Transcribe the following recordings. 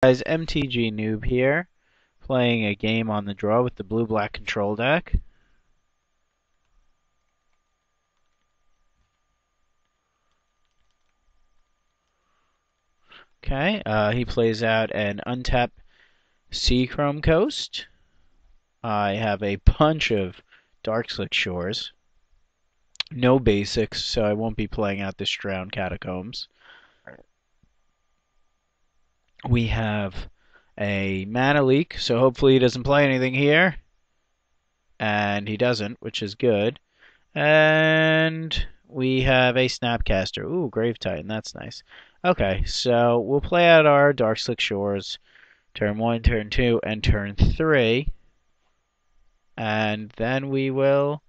Guys, MTG Noob here, playing a game on the draw with the blue-black control deck. Okay, he plays out an untapped Seachrome Coast. I have a bunch of Darkslick Shores. No basics, so I won't be playing out this Drowned Catacombs. We have a mana leak, so hopefully he doesn't play anything here. And he doesn't, which is good. And we have a Snapcaster. Ooh, Grave Titan, that's nice. Okay, so we'll play out our Darkslick Shores turn 1, turn 2, and turn 3. And then we will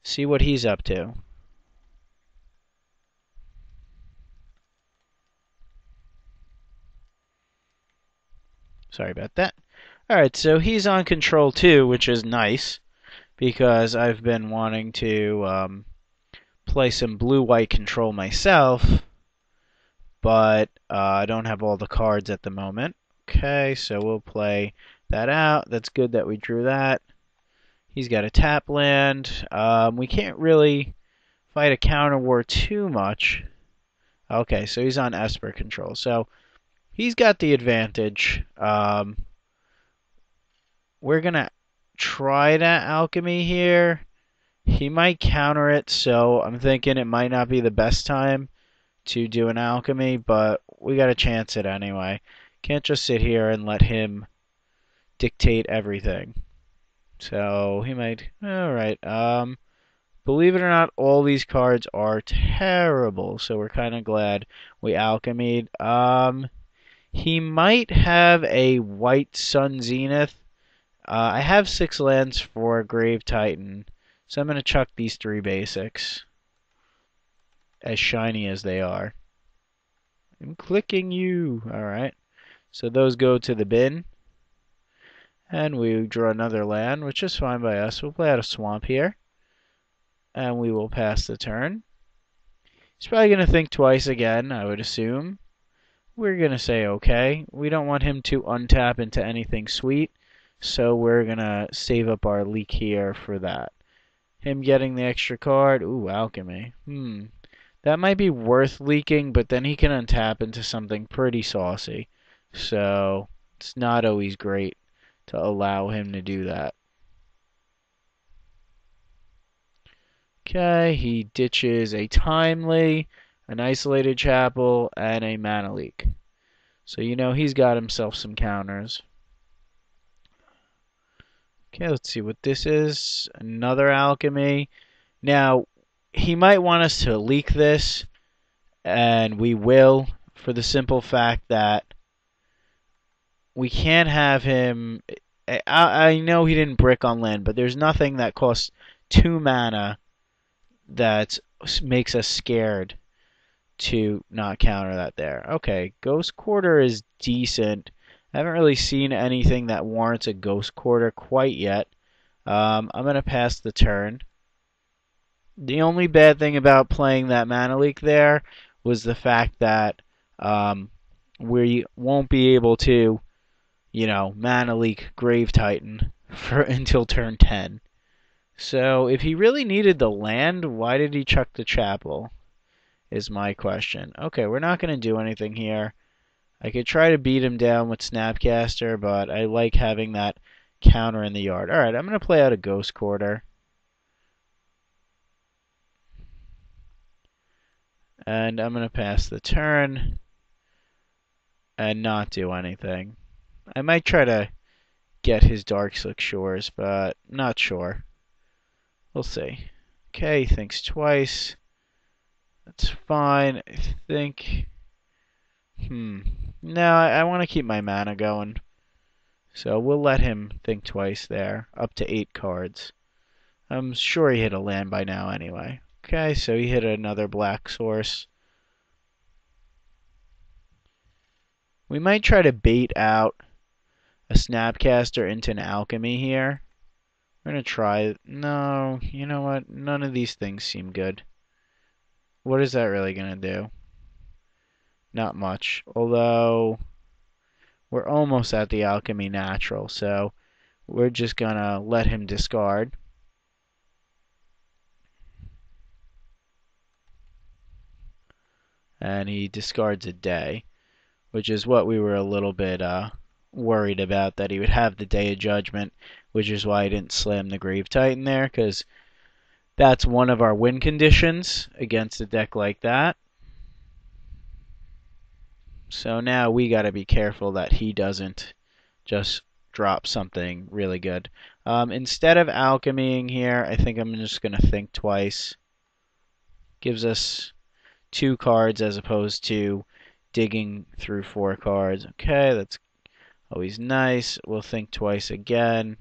see what he's up to. Sorry about that. Alright, so he's on control 2, which is nice, because I've been wanting to play some blue-white control myself, but I don't have all the cards at the moment. Okay, so we'll play that out. That's good that we drew that. He's got a tap land. We can't really fight a counter war too much. Okay, so he's on Esper Control. So he's got the advantage. We're going to try that alchemy here. He might counter it, so I'm thinking it might not be the best time to do an alchemy, but we got to chance it anyway. Can't just sit here and let him dictate everything. So he might. Alright. Believe it or not, all these cards are terrible, so we're kind of glad we alchemied. He might have a White Sun Zenith. I have 6 lands for Grave Titan, so I'm going to chuck these 3 basics, as shiny as they are. I'm clicking you. Alright. So those go to the bin. And we draw another land, which is fine by us. We'll play out a swamp here. And we will pass the turn. He's probably going to think twice again, I would assume. We're going to say okay. We don't want him to untap into anything sweet, so we're going to save up our leak here for that. Him getting the extra card. Ooh, alchemy. That might be worth leaking, but then he can untap into something pretty saucy. So it's not always great to allow him to do that. Okay, he ditches a Timely, an Isolated Chapel, and a Mana Leak. So you know he's got himself some counters. Okay, let's see what this is. Another Alchemy. Now, he might want us to leak this, and we will, for the simple fact that we can't have him. I know he didn't brick on land, but there's nothing that costs 2 mana that makes us scared to not counter that there. Okay, Ghost Quarter is decent. I haven't really seen anything that warrants a Ghost Quarter quite yet. I'm going to pass the turn. The only bad thing about playing that Mana Leak there was the fact that we won't be able to, Mana Leak Grave Titan until turn 10. So if he really needed the land, why did he chuck the chapel? Is my question. Okay, we're not going to do anything here. I could try to beat him down with Snapcaster, but I like having that counter in the yard. Alright, I'm going to play out a Ghost Quarter. And I'm going to pass the turn and not do anything. I might try to get his Darkslick Shores, but not sure. We'll see. Okay, he thinks twice. That's fine. I think. No, I want to keep my mana going. So we'll let him think twice there. Up to 8 cards. I'm sure he hit a land by now anyway. Okay, so he hit another black source. We might try to bait out a Snapcaster into an alchemy here. We're going to try. No, you know what? None of these things seem good. What is that really going to do? Not much. Although we're almost at the alchemy natural, so we're just gonna let him discard. And he discards a day, which is what we were a little bit worried about, that he would have the Day of Judgment, which is why I didn't slam the Grave Titan there, because that's one of our win conditions against a deck like that. So now we got to be careful that he doesn't just drop something really good. Instead of alchemying here, I think I'm just going to think twice. Gives us 2 cards as opposed to digging through 4 cards. Okay, that's always nice. We'll think twice again.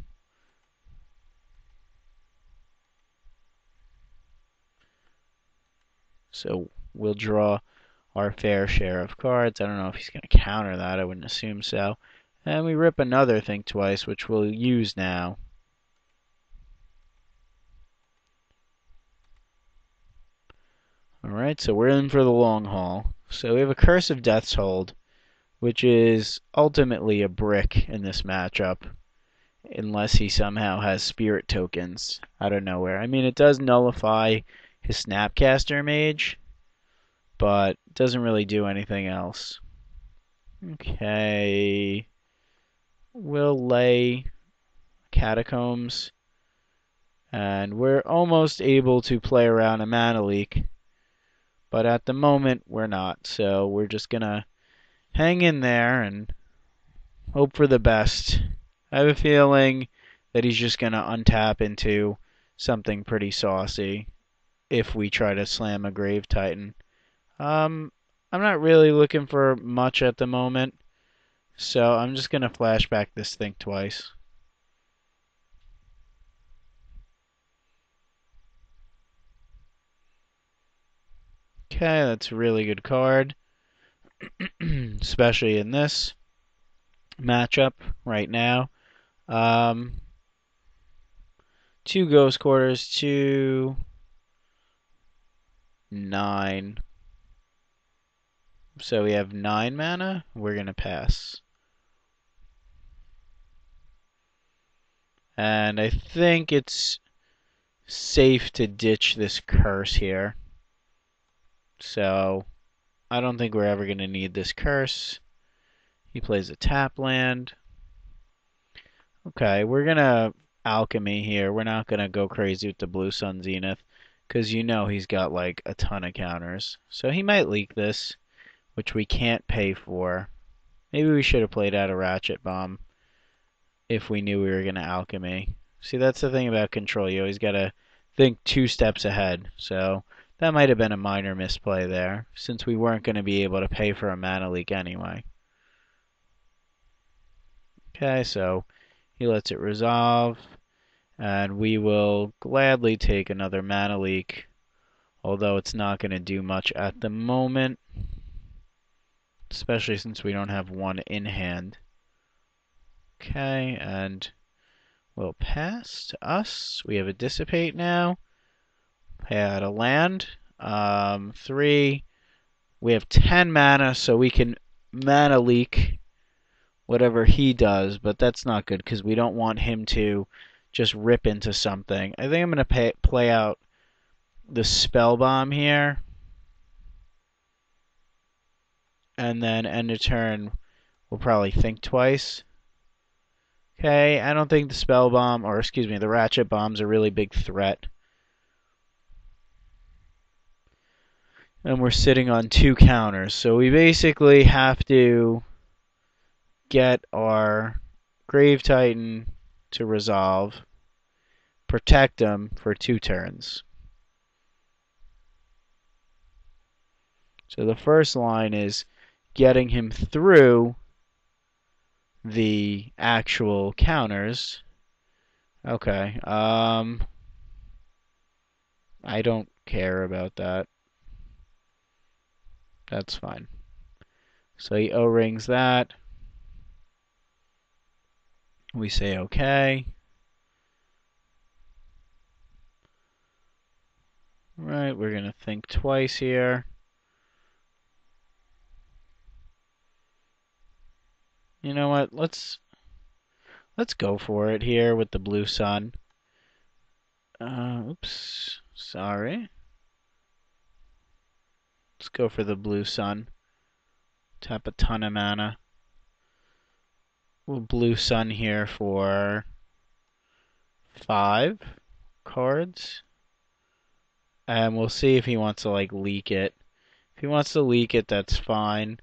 So we'll draw our fair share of cards. I don't know if he's going to counter that. I wouldn't assume so. And we rip another think twice, which we'll use now. Alright, so we're in for the long haul. So we have a Curse of Death's Hold, which is ultimately a brick in this matchup, unless he somehow has spirit tokens out of nowhere. I mean, it does nullify his Snapcaster Mage, but it doesn't really do anything else. Okay. We'll lay Catacombs, and we're almost able to play around a Mana Leak, but at the moment we're not, so we're just gonna hang in there and hope for the best. I have a feeling that he's just gonna untap into something pretty saucy if we try to slam a Grave Titan. I'm not really looking for much at the moment, so I'm just gonna flashback this think twice. Okay, that's a really good card, especially in this matchup right now. 2 Ghost Quarters, 2, 9. So we have 9 mana. We're going to pass. And I think it's safe to ditch this curse here. So I don't think we're ever going to need this curse. He plays a tap land. Okay, we're going to alchemy here. We're not going to go crazy with the Blue Sun Zenith, because you know he's got like a ton of counters. So he might leak this, which we can't pay for. Maybe we should have played out a Ratchet Bomb if we knew we were going to alchemy. See, that's the thing about control. You always got to think 2 steps ahead. So that might have been a minor misplay there, since we weren't going to be able to pay for a Mana Leak anyway. Okay, so he lets it resolve, and we will gladly take another Mana Leak, although it's not going to do much at the moment, especially since we don't have one in hand. Okay, and we'll pass to us. We have a Dissipate now. Had a land. 3. We have 10 mana, so we can Mana Leak whatever he does, but that's not good because we don't want him to just rip into something. I think I'm going to play out the Spell Bomb here, and then end of turn we'll probably think twice. Okay, I don't think the Spell Bomb, or excuse me, the Ratchet Bomb's a really big threat. And we're sitting on 2 counters, so we basically have to get our Grave Titan to resolve, protect him for 2 turns. So the first line is getting him through the actual counters. Okay, I don't care about that. That's fine. So he O-rings that. We say okay. Right, we're going to think twice here. You know what? Let's go for it here with the blue sun. Oops. Sorry. Let's go for the blue sun. Tap a ton of mana. We'll blue sun here for 5 cards. And we'll see if he wants to, like, leak it. If he wants to leak it, that's fine.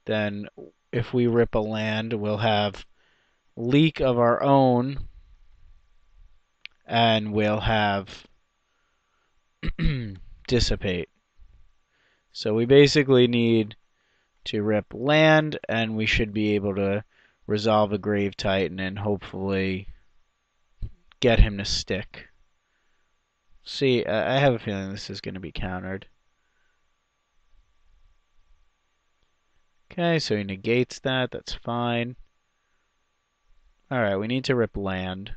Then if we rip a land, we'll have leak of our own. And we'll have dissipate. So we basically need to rip land, and we should be able to resolve a Grave Titan and hopefully get him to stick. See, I have a feeling this is going to be countered. Okay, so he negates that. That's fine. Alright, we need to rip land.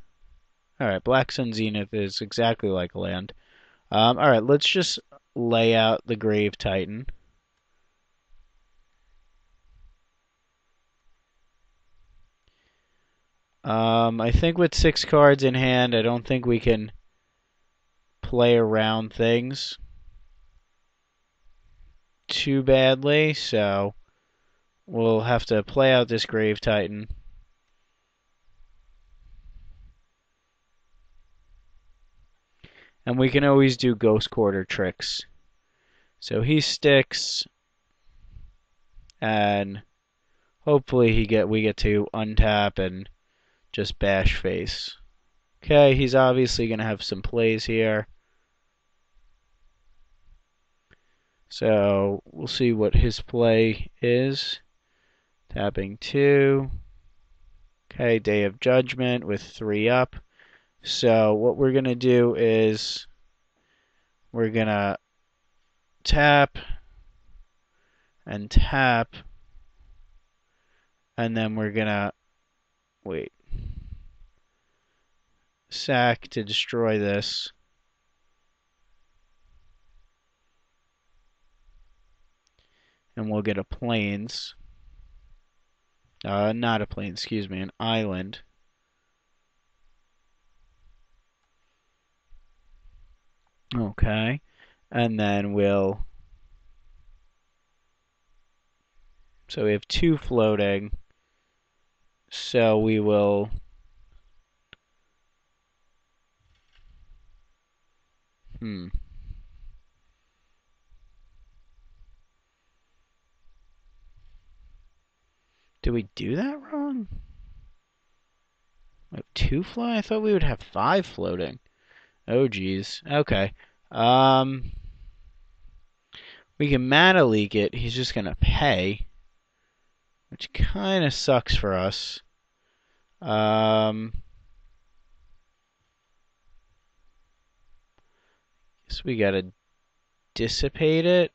Alright, Black Sun Zenith is exactly like land. Alright, let's just lay out the Grave Titan. I think with 6 cards in hand, I don't think we can play around things too badly, so we'll have to play out this Grave Titan. And we can always do Ghost Quarter tricks. So he sticks, and hopefully we get to untap and just bash face. Okay, he's obviously going to have some plays here. So we'll see what his play is. Tapping 2. Okay, Day of Judgment with 3 up. So what we're going to do is we're going to tap and tap, and then we're going to sack to destroy this. And we'll get a plains. Not a plains, excuse me, an island. Okay. And then so we have 2 floating. So we will Did we do that wrong? We have 2 floating? I thought we would have 5 floating. Oh geez. Okay. We can mana leak it. He's just gonna pay, which kind of sucks for us. Guess we gotta dissipate it.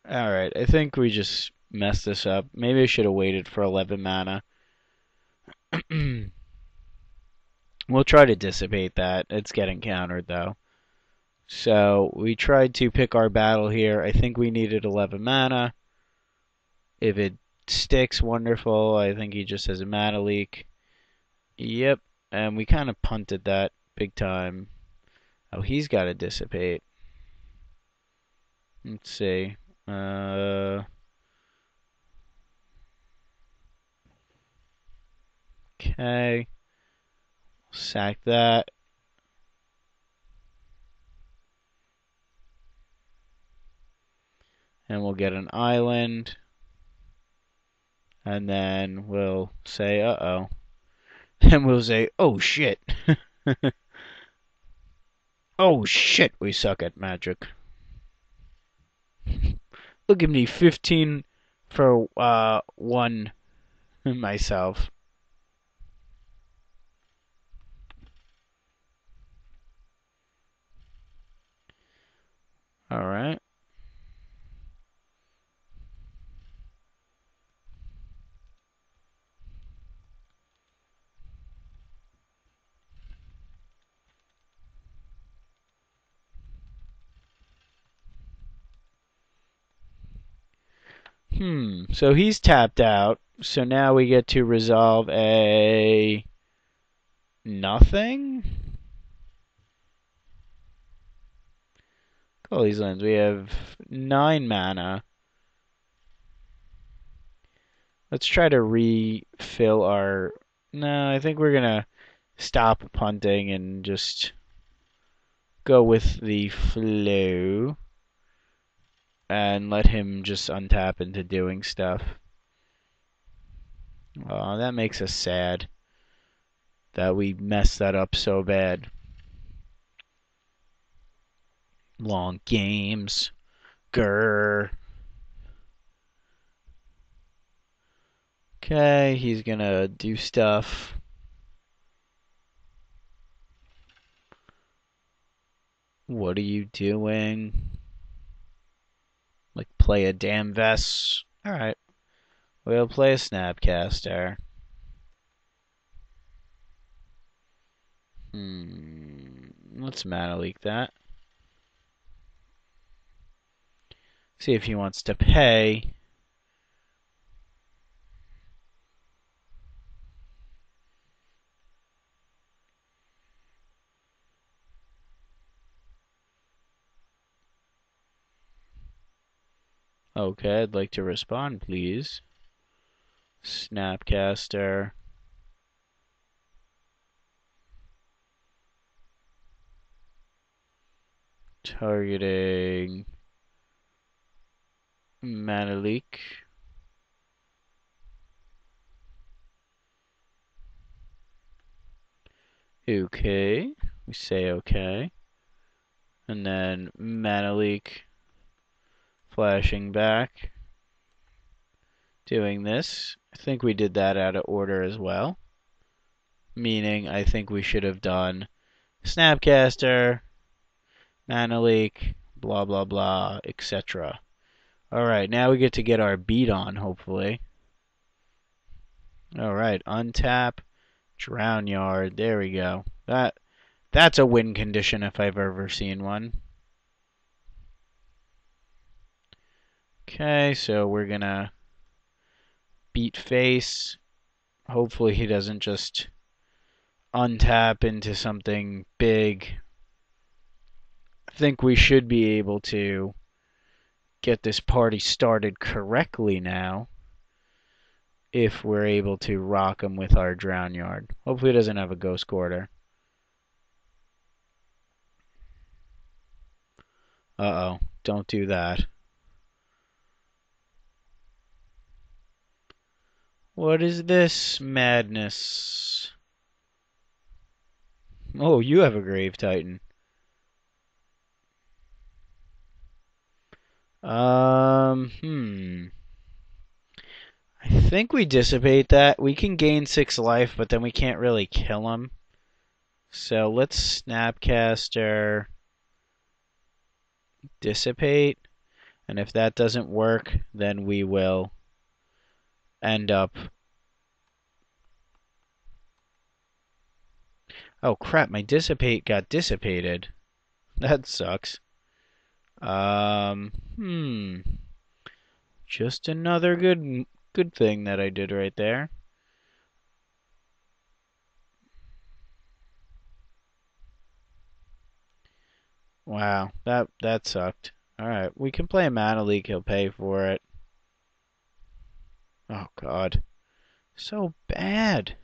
Alright, I think we just messed this up. Maybe I should have waited for 11 mana. We'll try to dissipate that. It's getting countered, though. So we tried to pick our battle here. I think we needed 11 mana. If it sticks, wonderful. I think he just has a mana leak. Yep, and we kind of punted that big time. Oh, he's got to dissipate. Let's see. Okay. Sack that. And we'll get an island. And then we'll say, uh-oh. And we'll say, oh shit. Oh shit, we suck at magic. Look at me, 15 for 1 myself. Alright. So he's tapped out. So now we get to resolve a nothing. All these lands. We have 9 mana. Let's try to refill our... No, I think we're going to stop punting and just go with the flow and let him just untap into doing stuff. Oh, that makes us sad that we messed that up so bad. Long games. Grr. Okay, he's gonna do stuff. What are you doing? Like, play a damn vest? Alright. We'll play a Snapcaster. Let's mana leak that. See if he wants to pay. Okay, I'd like to respond, please. Snapcaster. Targeting mana leak. Okay, we say okay. And then mana leak, flashing back, doing this. I think we did that out of order as well. Meaning, I think we should have done Snapcaster, mana leak, blah blah blah, etc. Alright, now we get to get our beat on, hopefully. Alright, untap, drown yard, there we go. That's a win condition if I've ever seen one. Okay, so we're gonna beat face. Hopefully he doesn't just untap into something big. I think we should be able to get this party started correctly now if we're able to rock him with our drown yard. Hopefully he doesn't have a ghost quarter. Uh-oh, don't do that. What is this madness? Oh, you have a Grave Titan. I think we dissipate that. We can gain 6 life, but then we can't really kill him. So let's Snapcaster, dissipate, and if that doesn't work, then we will end up... Oh crap, my dissipate got dissipated. That sucks. Just another good thing that I did right there. Wow, that sucked. Alright, we can play a mana leak, he'll pay for it. Oh god. So bad.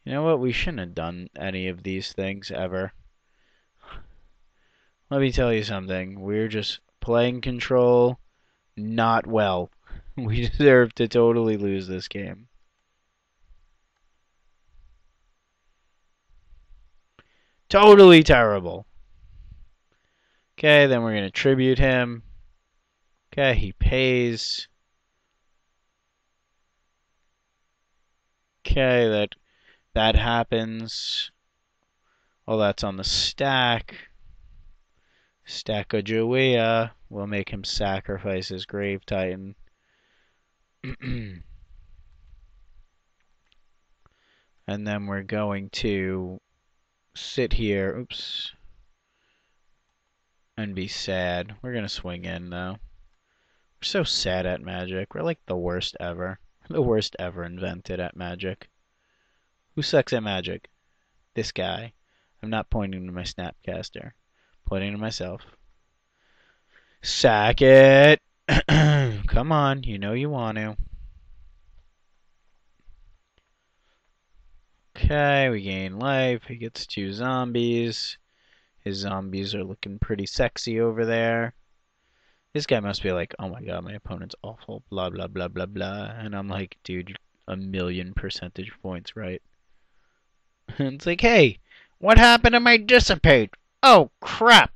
You know what, we shouldn't have done any of these things ever. Let me tell you something. We're just playing control not well. We deserve to totally lose this game. Totally terrible. Okay, then we're going to tribute him. Okay, he pays. Okay, that happens. Well, that's on the stack. Stack of Joea. We'll make him sacrifice his Grave Titan. And then we're going to sit here. Oops. And be sad. We're going to swing in, though. so sad at Magic. We're like the worst ever. The worst ever invented at Magic. Who sucks at Magic? This guy. I'm not pointing to my Snapcaster. Pointing to myself. Sack it! Come on, you know you want to. Okay, we gain life. He gets 2 zombies. His zombies are looking pretty sexy over there. This guy must be like, oh my god, my opponent's awful, blah, blah, blah, blah, blah. And I'm like, dude, 1,000,000 percentage points, right? It's like, hey, what happened to my dissipate? Oh, crap.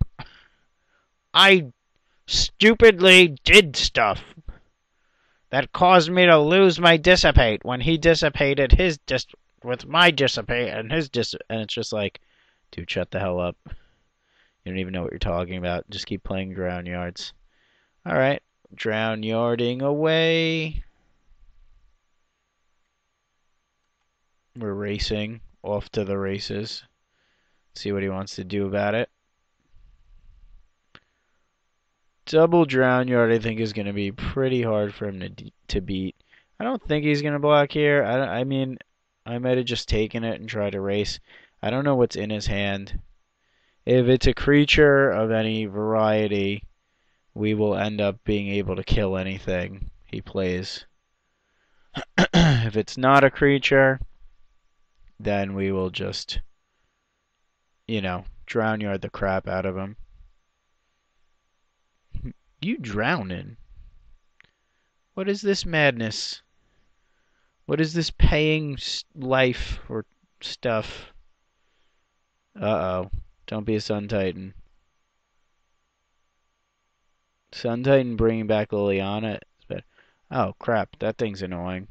I stupidly did stuff that caused me to lose my dissipate when he dissipated his with my dissipate and his and it's just like, dude, shut the hell up. You don't even know what you're talking about. Just keep playing Drown Yards. Alright, Drown Yarding away. We're racing off to the races. See what he wants to do about it. Double Drown Yard, I think, is going to be pretty hard for him to beat. I don't think he's going to block here. I mean, I might have just taken it and tried to race. I don't know what's in his hand. If it's a creature of any variety, we will end up being able to kill anything he plays. If it's not a creature, then we will just, Drown Yard the crap out of him. You drowning? What is this madness? What is this paying life or stuff? Uh-oh. Don't be a Sun Titan. Sun Titan bringing back Liliana. Oh, crap. That thing's annoying.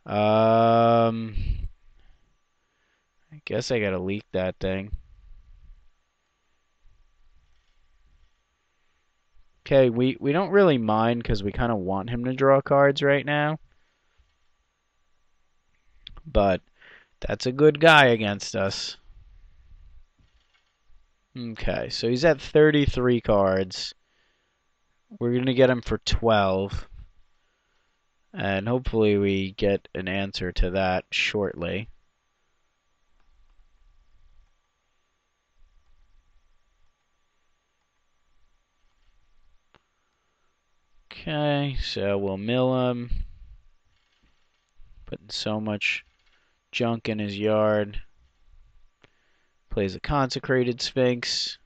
I guess I gotta leak that thing. Okay, we don't really mind because we kind of want him to draw cards right now. But that's a good guy against us. Okay, so he's at 33 cards. We're going to get him for 12. And hopefully we get an answer to that shortly. Okay, so we'll mill him. Putting so much junk in his yard. Plays a Consecrated Sphinx.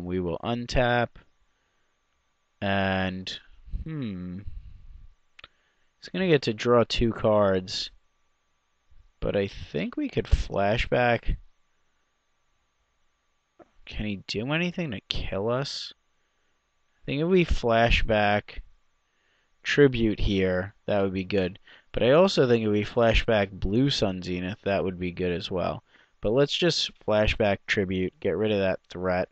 We will untap. And, he's going to get to draw 2 cards. But I think we could flashback. Can he do anything to kill us? I think if we flashback Tribute here, that would be good. But I also think if we flashback Blue Sun Zenith, that would be good as well. But let's just flashback Tribute, get rid of that threat.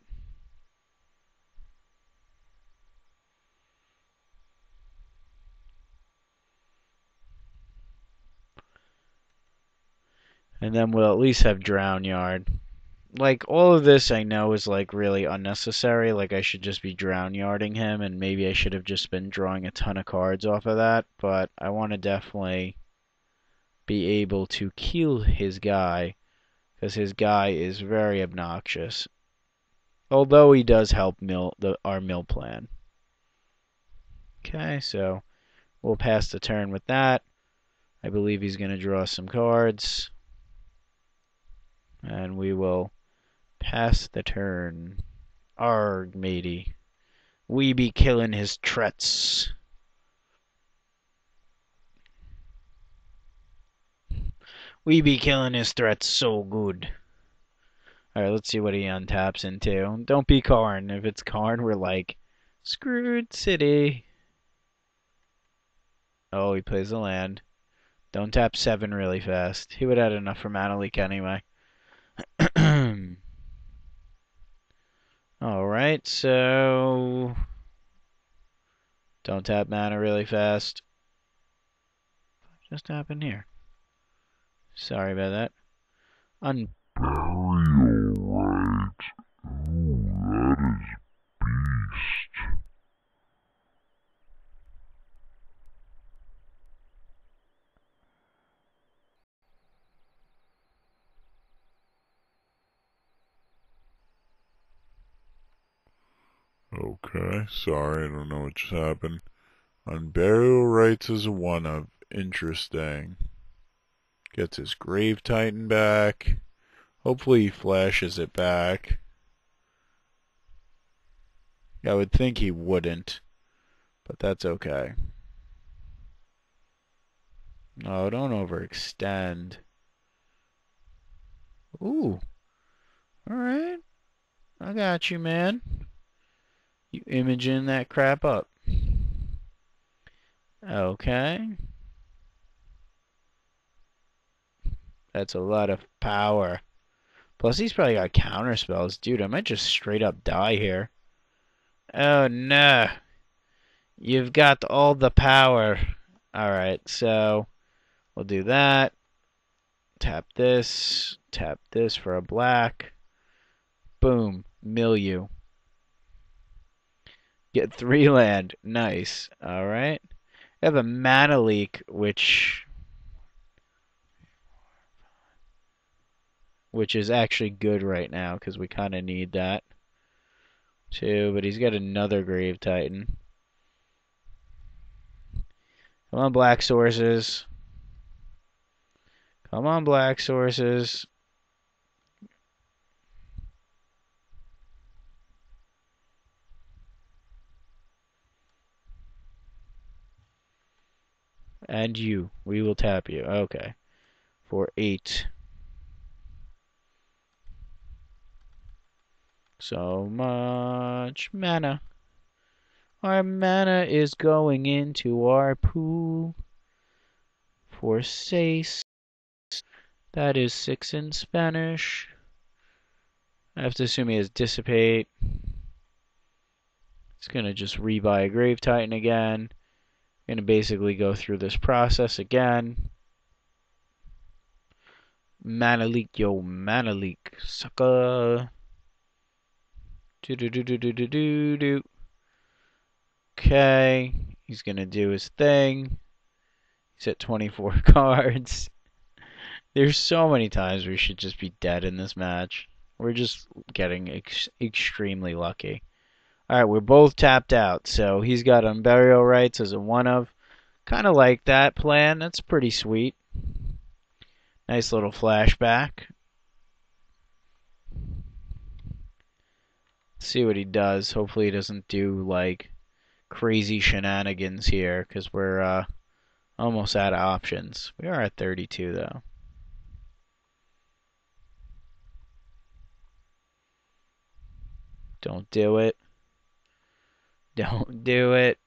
And then we'll at least have Drown Yard. Like, all of this I know is, like, really unnecessary. Like, I should just be Drown Yarding him, and maybe I should have just been drawing a ton of cards off of that. But I want to definitely be able to kill his guy, because his guy is very obnoxious. Although he does help our mill plan. Okay, so we'll pass the turn with that. I believe he's going to draw some cards. And we will pass the turn. Arg, matey. We be killing his threats. We be killing his threats so good. Alright, let's see what he untaps into. Don't be Karn. If it's Karn, we're like, screwed city. Oh, he plays a land. Don't tap 7 really fast. He would have had enough for Mana Leak anyway. Alright, so don't tap mana really fast. What just happened here? Sorry about that. Burial right. Oh, that is beast. Okay, sorry, I don't know what just happened. Unburial Rites is a one of. Interesting. Gets his Grave Titan back. Hopefully he flashes it back. I would think he wouldn't, but that's okay. No, don't overextend. Ooh, alright. I got you, man. You imaging that crap up. Okay. That's a lot of power. Plus, he's probably got counter spells. Dude, I might just straight up die here. Oh, no. You've got all the power. Alright, so we'll do that. Tap this for a black. Boom, milieu. Get 3 land. Nice. Alright. I have a mana leak, which is actually good right now, because we kind of need that. 2, but he's got another Grave Titan. Come on, black sources. Come on, black sources. And you. We will tap you. Okay. For 8. So much mana. Our mana is going into our pool. For 6. That is 6 in Spanish. I have to assume he has Dissipate. It's going to just rebuy a Grave Titan again. Going to basically go through this process again. Mana leak, yo, mana leak, sucker. Do do do do do do do do. Okay, he's gonna do his thing. He's at 24 cards. There's so many times we should just be dead in this match. We're just getting extremely lucky. Alright, we're both tapped out, so he's got Unburial Rites as a one of. Kind of like that plan. That's pretty sweet. Nice little flashback. See what he does. Hopefully he doesn't do like crazy shenanigans here, because we're almost out of options. We are at 32 though. Don't do it. Don't do it.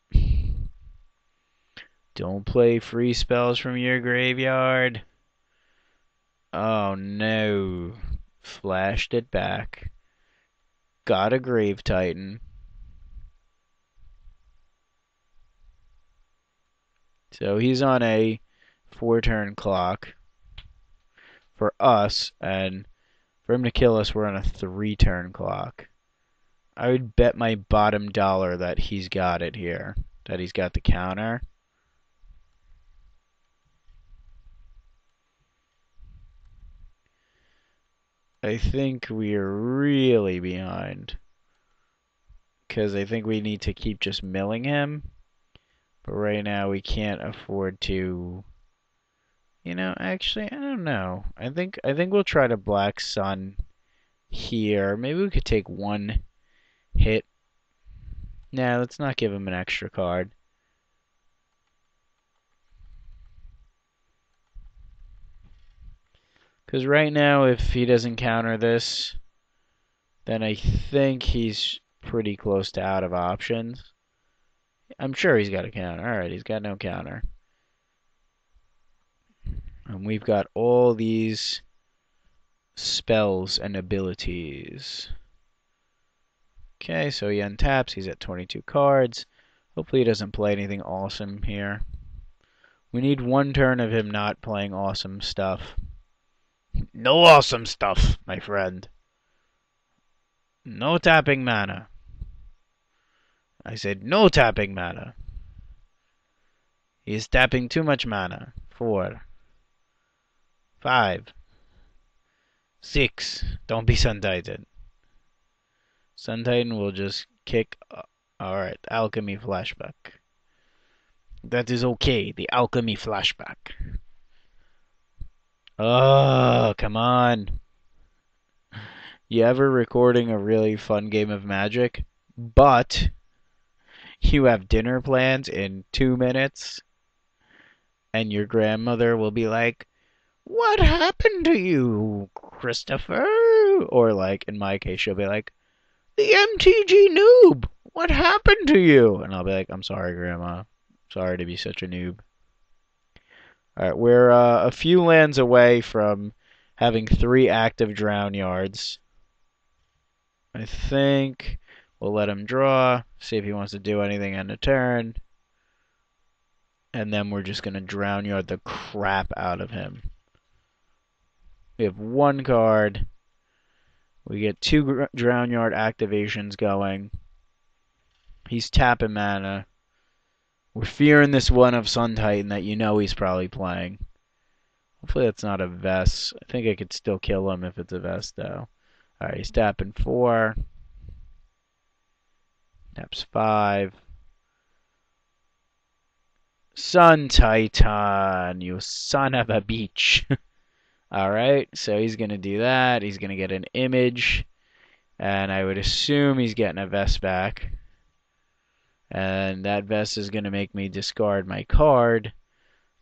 Don't play free spells from your graveyard. Oh no. Flashed it back. Got a Grave Titan. So he's on a 4-turn clock for us, and for him to kill us, we're on a 3-turn clock. I would bet my bottom dollar that he's got it here, that he's got the counter. I think we're really behind, because I think we need to keep just milling him. But right now we can't afford to. Actually, I don't know. I think we'll try to Black Sun here. Maybe we could take 1 hit. Nah, let's not give him an extra card. Because right now, if he doesn't counter this, then I think he's pretty close to out of options. I'm sure he's got a counter. Alright, he's got no counter. And we've got all these spells and abilities. Okay, so he untaps. He's at 22 cards. Hopefully he doesn't play anything awesome here. We need 1 turn of him not playing awesome stuff. No awesome stuff, my friend. No tapping mana. I said no tapping mana. He is tapping too much mana. 4, 5, 6. Don't be Sun Titan. Sun Titan will just kick Alright, alchemy flashback. That is okay, the alchemy flashback. Oh, come on. You ever recording a really fun game of Magic, but you have dinner plans in 2 minutes, and your grandmother will be like, "What happened to you, Christopher?" Or, like, in my case, she'll be like, "The MTG noob! What happened to you?" And I'll be like, "I'm sorry, Grandma. Sorry to be such a noob." Alright, we're a few lands away from having 3 active drown yards. I think we'll let him draw, see if he wants to do anything on the turn, and then we're just going to drown yard the crap out of him. We have 1 card. We get 2 drown yard activations going. He's tapping mana. We're fearing this one of Sun Titan that you know he's probably playing. Hopefully that's not a Vest. I think I could still kill him if it's a Vest, though. Alright, he's tapping 4. Taps 5. Sun Titan, you son of a beach. Alright, so he's going to do that. He's going to get an image. And I would assume he's getting a Vest back. And that Vest is going to make me discard my card.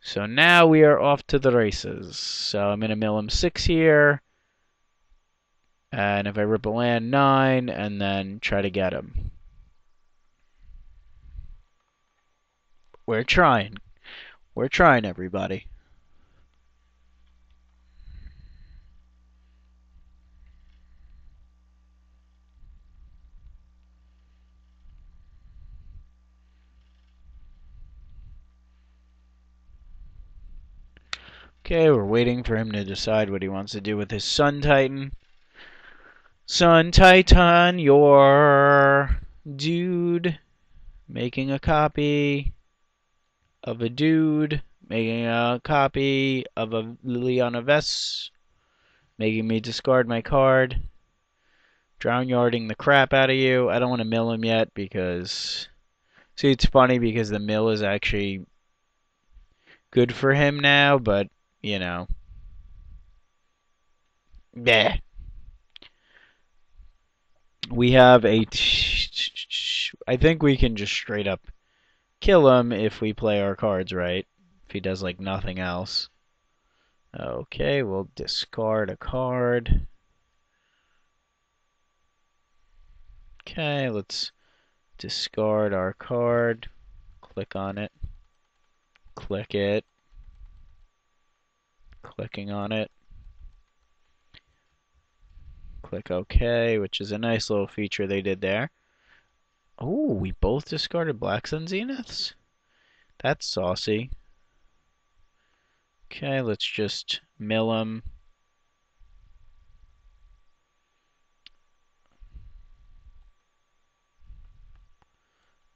So now we are off to the races. So I'm going to mill him 6 here. And if I rip a land, 9. And then try to get him. We're trying. We're trying, everybody. Okay, we're waiting for him to decide what he wants to do with his Sun Titan. Sun Titan, your dude making a copy of a dude, making a copy of a Liliana Vess, making me discard my card, drown yarding the crap out of you. I don't want to mill him yet because, see, it's funny because the mill is actually good for him now, but, you know, bleh. We have a, I think we can just straight up kill him if we play our cards right. If he does like nothing else. Okay, we'll discard a card. Okay, let's discard our card. Click on it. Click it. Clicking on it. Click OK, which is a nice little feature they did there. Oh, we both discarded Black Sun Zeniths? That's saucy. Okay, let's just mill them.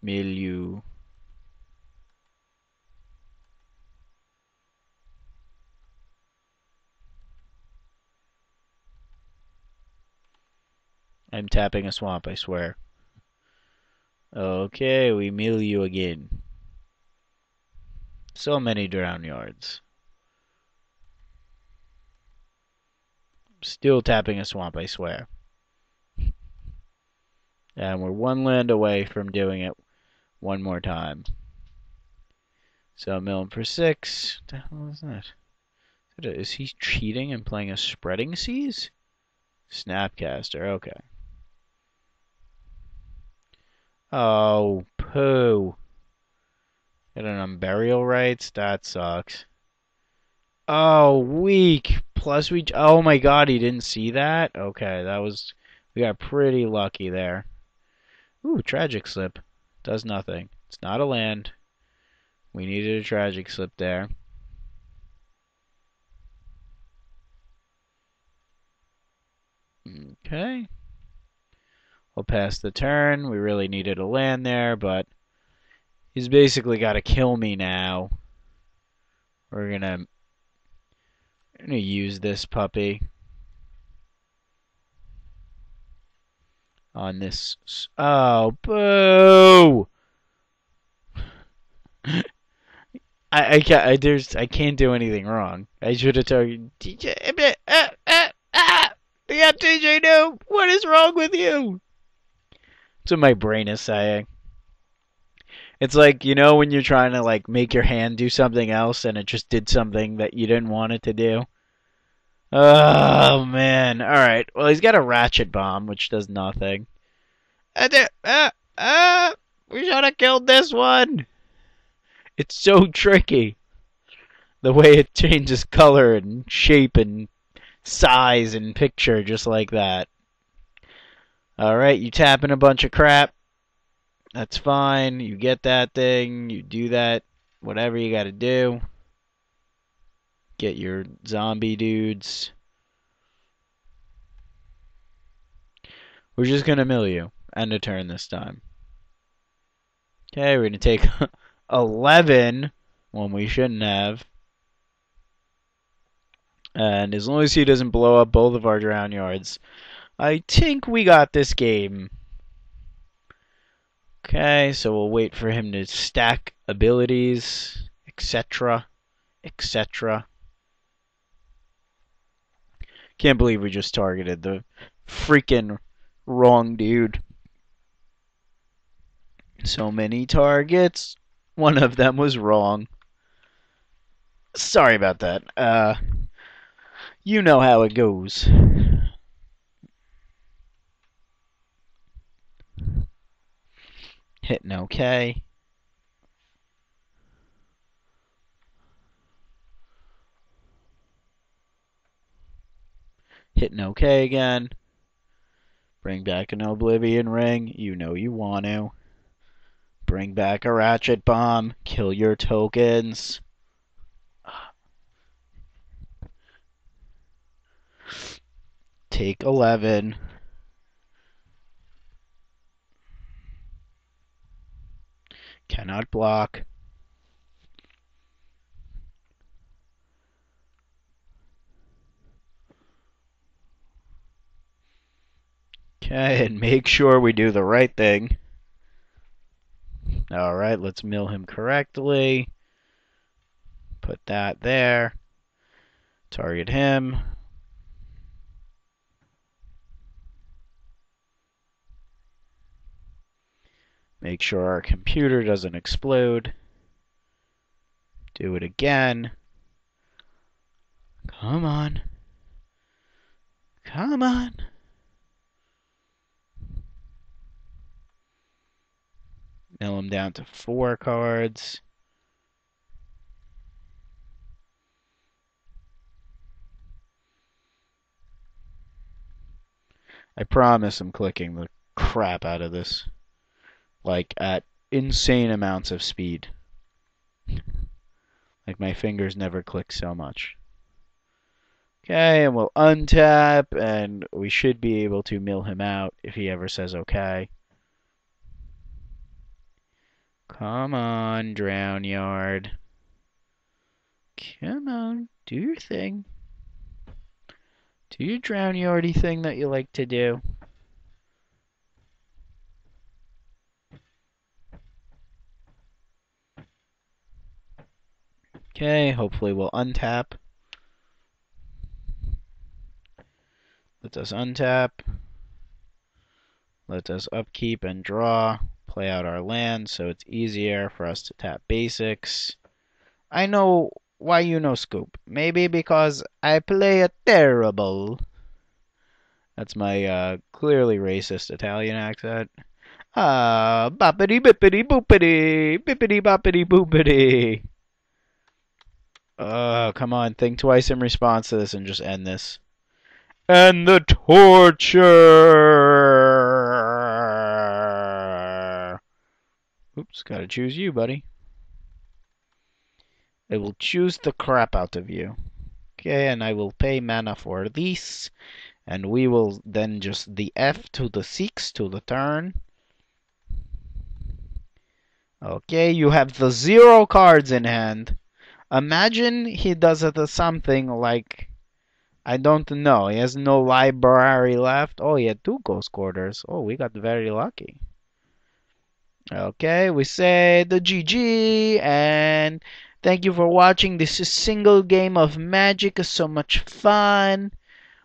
Mill you. I'm tapping a swamp, I swear. Okay, we mill you again. So many drown yards. Still tapping a swamp, I swear. And we're 1 land away from doing it one more time. So mill him for 6. What the hell is that? Is he cheating and playing a Spreading Seas? Snapcaster, okay. Oh, poo. Get an Unburial Rights? That sucks. Oh, weak. Plus we... Oh my god, he didn't see that? Okay, that was... We got pretty lucky there. Ooh, Tragic Slip. Does nothing. It's not a land. We needed a Tragic Slip there. Okay. We'll pass the turn. We really needed a land there, but he's basically got to kill me now. We're gonna use this puppy. on this. Oh, boo! I can't do anything wrong. I should have told you. DJ, yeah, DJ, no. What is wrong with you? That's what my brain is saying. It's like, when you're trying to like make your hand do something else and it just did something that you didn't want it to do. Oh man. All right. Well, he's got a ratchet bomb which does nothing. We should have killed this one. It's so tricky. The way it changes color and shape and size and picture just like that. Alright, you tap in a bunch of crap. That's fine. You get that thing. You do that. Whatever you gotta do. Get your zombie dudes. We're just gonna mill you. End a turn this time. Okay, we're gonna take 11 when we shouldn't have. And as long as he doesn't blow up both of our drown yards, I think we got this game. Okay, so we'll wait for him to stack abilities, etc., etc. Can't believe we just targeted the freaking wrong dude. So many targets. One of them was wrong. Sorry about that. You know how it goes. Hitting OK. Hitting OK again. Bring back an Oblivion Ring. You know you want to. Bring back a Ratchet Bomb. Kill your tokens. Take 11. Cannot block. Okay, and make sure we do the right thing. Alright, let's mill him correctly. Put that there. Target him. Make sure our computer doesn't explode. Do it again. Come on. Come on. Mill him down to 4 cards. I promise I'm clicking the crap out of this. Like at insane amounts of speed. Like my fingers never click so much. Okay, and we'll untap, and we should be able to mill him out if he ever says okay. Come on, Drown Yard. Come on, do your thing. Do your Drown Yardy thing that you like to do. Okay, hopefully we'll untap. Let us untap. Let us upkeep and draw. Play out our land so it's easier for us to tap basics. I know why you no scoop. Maybe because I play a terrible. That's my clearly racist Italian accent. Boppity bippity boopity. Bippity boppity boopity. Come on, think twice in response to this and just end this. And the torture. Oops, gotta choose you, buddy. I will choose the crap out of you. Okay, and I will pay mana for this. And we will then just the F to the 6 to the turn. Okay, you have the 0 cards in hand. Imagine he does it something like I don't know. He has no library left. Oh, he had two ghost quarters. Oh, we got very lucky. Okay, we say the GG and thank you for watching. This is single game of Magic. It's so much fun.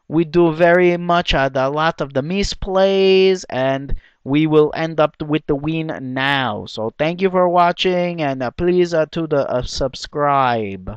We do very much a lot of the misplays and we will end up with the win now. So thank you for watching and please to the subscribe.